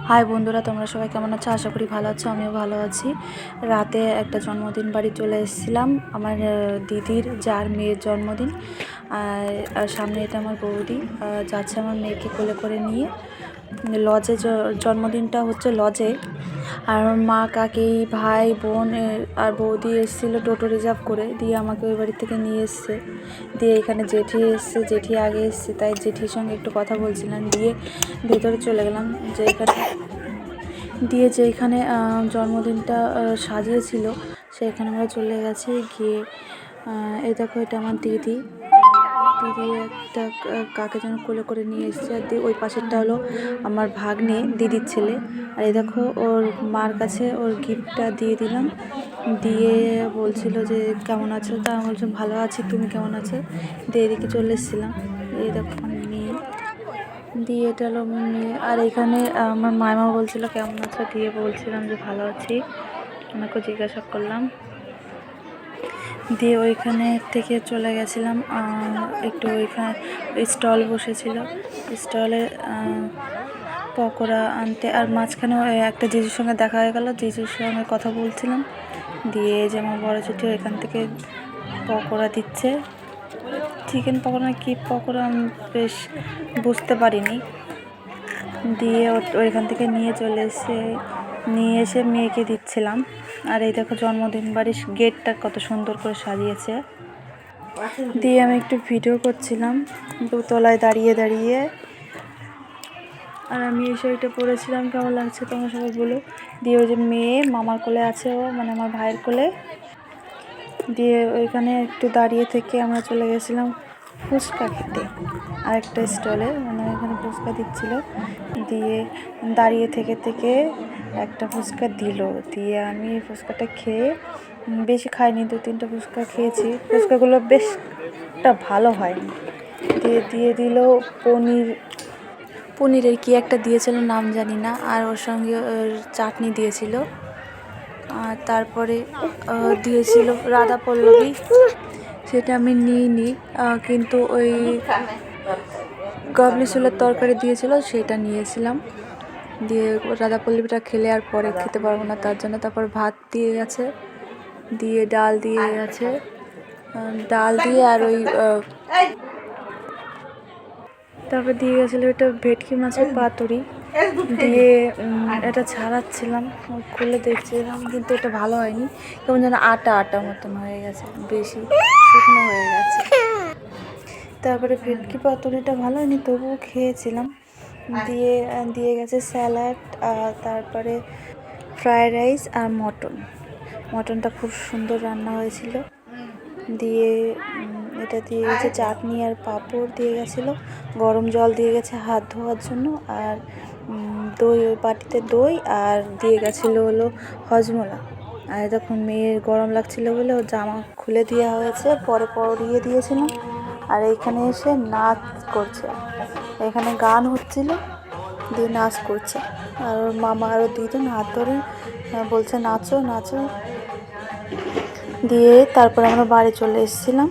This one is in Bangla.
হাই বন্ধুরা, তোমরা সবাই কেমন আছো? আশা করি ভালো আছো, আমিও ভালো আছি। রাতে একটা জন্মদিন বাড়ি চলে এসেছিলাম, আমার দিদির যার মেয়ের জন্মদিন। আর সামনে এটা আমার বৌদি যাচ্ছে আমার মেয়েকে কোলে করে নিয়ে। লজে জন্মদিনটা হচ্ছে লজে। আর আমার মা, কাকি, ভাই, বোন আর বৌদি এসেছিলো টোটো রিজার্ভ করে, দিয়ে আমাকে ওই বাড়ি থেকে নিয়ে এসছে। দিয়ে এখানে জেঠি এসছে, জেঠি আগে এসছে, তাই জেঠির সঙ্গে একটু কথা বলছিলাম। দিয়ে ভেতরে চলে গেলাম, যেখানে জন্মদিনটা সাজিয়েছিল সেখানে আমরা চলে গেছি। গিয়ে এই দেখো, এটা আমার দিদি একটা কাকে যেন কোলে করে নিয়ে এসছে। আর ওই পাশেরটা হলো আমার ভাগ্নে, দিদির ছেলে। আর এই দেখো, ওর মার কাছে ওর গিফটটা দিয়ে দিলাম। দিয়ে বলছিল যে কেমন আছো, তা আমি বলছিলাম ভালো আছি, তুমি কেমন আছো। দিয়ে এদিকে চলে এসেছিলাম। এই দেখো মেয়ে, দিয়ে এটা হলো মেয়ে। আর এখানে আমার মামা বলছিল কেমন আছো, দিয়ে বলছিলাম যে ভালো আছি, ওনাকে জিজ্ঞাসা করলাম। দিয়ে ওইখানে থেকে চলে গেছিলাম একটু, ওইখানে স্টল বসেছিল, স্টলে পকোড়া আনতে। আর মাঝখানে একটা জিজুর সঙ্গে দেখা হয়ে গেল, জিজুর সঙ্গে কথা বলছিলাম। দিয়ে যে আমার বড় ছুটি ওইখান থেকে পকোড়া দিচ্ছে, চিকেন পকোড়া কি পকোড়া আমি বেশ বুঝতে পারিনি। দিয়ে ওইখান থেকে নিয়ে এসে মেয়েকে দিচ্ছিলাম। আর এই দেখো জন্মদিন বাড়ির গেটটা কত সুন্দর করে সাজিয়েছে। দিয়ে আমি একটু ভিডিও করছিলাম দোতলায় দাঁড়িয়ে দাঁড়িয়ে। আর আমি এই শাড়িটা পরেছিলাম, কেমন লাগছে তোমরা সবাই বলো। দিয়ে ওই যে মেয়ে মামার কোলে আছে, ও মানে আমার ভাইয়ের কোলে। দিয়ে ওইখানে একটু দাঁড়িয়ে থেকে আমরা চলে গেছিলাম ফুচকা খেতে আর একটা স্টলে, মানে এখানে ফুচকা দিচ্ছিল। দিয়ে দাঁড়িয়ে থেকে একটা ফুচকা দিল। দিয়ে আমি ফুচকাটা খেয়ে, বেশি খাইনি, 2-3টা ফুচকা খেয়েছি। ফুচকাগুলো বেশ একটা ভালো হয়নি। দিয়ে দিল পনিরের কি একটা দিয়েছিল, নাম জানি না। আর ওর সঙ্গে চাটনি দিয়েছিল। আর তারপরে দিয়েছিল রাধা পল্লবী, সেটা আমি নিইনি, কিন্তু ওই কাবলি ছোলার তরকারি দিয়েছিল সেটা নিয়েছিলাম। দিয়ে রাধা পল্লবীটা খেলে আর পরে খেতে পারবো না, তার জন্য। তারপর ভাত দিয়ে গেছে, দিয়ে ডাল দিয়ে গেছে, ডাল দিয়ে আর ওই তারপর দিয়ে গেছিলো এটা ভেটকি মাছের পাতুরি। দিয়ে এটা ছাড়াচ্ছিলাম, খুলে দেখছিলাম, কিন্তু এটা ভালো হয়নি, কেমন যেন আটা আটা মতন হয়ে গেছে, বেশি শুকনো হয়ে গেছে। তারপরে ভেটকি পাতুরিটা ভালো হয়নি, তবুও খেয়েছিলাম। দিয়ে গেছে স্যালাড, তারপরে ফ্রায়েড রাইস আর মটনটা খুব সুন্দর রান্না হয়েছিল। দিয়ে এটা দিয়ে গেছে চাটনি আর পাঁপড় দিয়ে গেছিলো, গরম জল দিয়ে গেছে হাত ধোয়ার জন্য, আর দই, ওই বাটিতে দই, আর দিয়ে গেছিলো হলো হজমোলা। আর তখন মেয়ের গরম লাগছিল বলে ওর জামা খুলে দেওয়া হয়েছে, পরে পরিয়ে দিয়েছিলাম। আর এইখানে এসে নাচ করছে, এখানে গান হচ্ছিল, দিয়ে নাচ করছে। আর ওর মামা আরও 2জন হাত ধরে বলছে নাচো নাচো। দিয়ে তারপর আমরা বাড়ি চলে এসেছিলাম।